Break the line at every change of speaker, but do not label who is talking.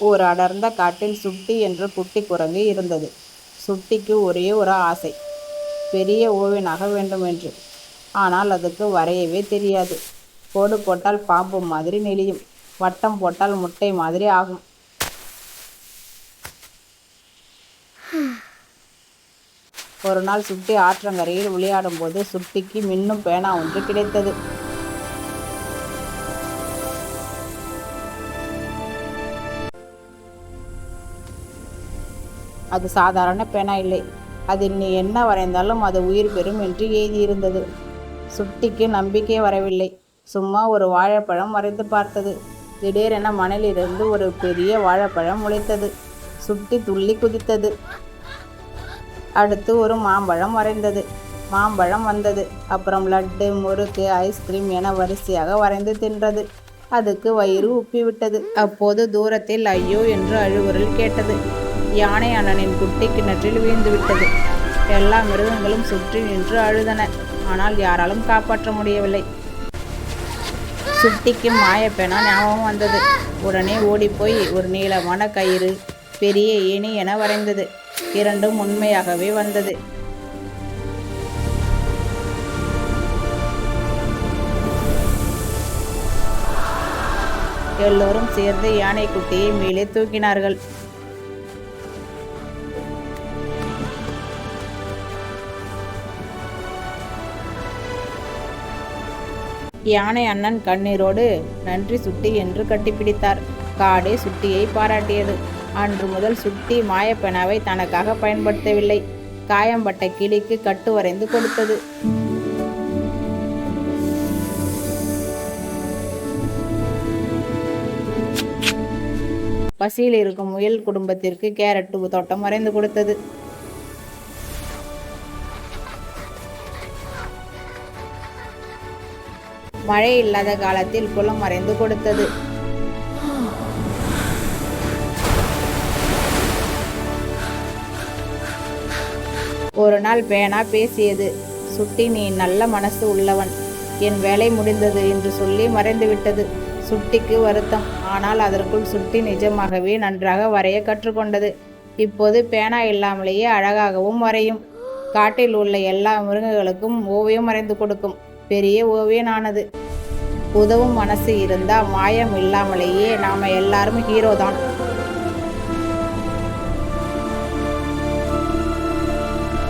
ஒரு அடர்ந்த காட்டில் சுட்டி என்ற குட்டி குரங்கு இருந்தது. சுட்டிக்கு ஒரே ஒரு ஆசை, பெரிய ஓவியனாக வேண்டுமென்று. ஆனால் அதுக்கு வரையவே தெரியாது. கோடு போட்டால் பாம்பு மாதிரி நெளியும், வட்டம் போட்டால் முட்டை மாதிரி ஆகும். ஒரு நாள் சுட்டி ஆற்றங்கரையில் விளையாடும் போது சுட்டிக்கு மின்னும் பேனா ஒன்று கிடைத்தது. அது சாதாரண பேனா இல்லை. அதில் நீ என்ன வரைந்தாலும் அது உயிர் பெறும் என்று எழுதியிருந்தது. சுட்டிக்கு நம்பிக்கை வரவில்லை. சும்மா ஒரு வாழைப்பழம் வரைந்து பார்த்தது. திடீரென மணலிலிருந்து ஒரு பெரிய வாழைப்பழம் முளைத்தது. சுட்டி துள்ளி குதித்தது. அடுத்து ஒரு மாம்பழம் வரைந்தது. மாம்பழம் வந்தது. அப்புறம் லட்டு, முறுக்கு, ஐஸ்கிரீம் என வரிசையாக வரைந்து தின்றது. அதுக்கு வயிறு உப்பிவிட்டது. அப்போது தூரத்தில் ஐயோ என்று அழுகுரல் கேட்டது. யானை அண்ணனின் குட்டி கிணற்றில் வீழ்ந்து விட்டது. எல்லா மிருகங்களும் சுற்றி நின்று அழுதன. ஆனால் யாராலும் காப்பாற்ற முடியவில்லை. சுட்டிக்கு மாயப்பேனா ஞாபகம் வந்தது. உடனே ஓடிப்போய் ஒரு நீளமான கயிறு, பெரிய ஏணி என வரைந்தது. இரண்டும் உண்மையாகவே வந்தது. எல்லோரும் சேர்ந்து யானை குட்டியை மேலே தூக்கினார்கள். யானை அண்ணன் கண்ணீரோடு நன்றி சுட்டி என்று கட்டிப்பிடித்தார். காடே சுட்டியை பாராட்டியது. அன்று முதல் சுட்டி மாயப்பெனாவை தனக்காக பயன்படுத்தவில்லை. காயம்பட்ட கிளிக்கு கட்டு வரைந்து கொடுத்தது. பசியில் இருக்கும் முயல் குடும்பத்திற்கு கேரட் தோட்டம் வரைந்து கொடுத்தது. மழை இல்லாத காலத்தில் குளம் வரைந்து கொடுத்தது. ஒரு நாள் பேனா பேசியது. சுட்டி, நீ நல்ல மனசு உள்ளவன், என் வேலை முடிந்தது என்று சொல்லி மறைந்துவிட்டது. சுட்டிக்கு வருத்தம். ஆனால் அதற்குள் சுட்டி நிஜமாகவே நன்றாக வரைய கற்றுக்கொண்டது. இப்போது பேனா இல்லாமலேயே அழகாகவும் வரையும். காட்டில் உள்ள எல்லா மிருகங்களுக்கும் ஓவியம் வரைந்து கொடுக்கும். பெரிய ஓவியனானது. உதவும் மனசு இருந்தா மாயம் இல்லாமலேயே நாம எல்லாரும் ஹீரோ தான்.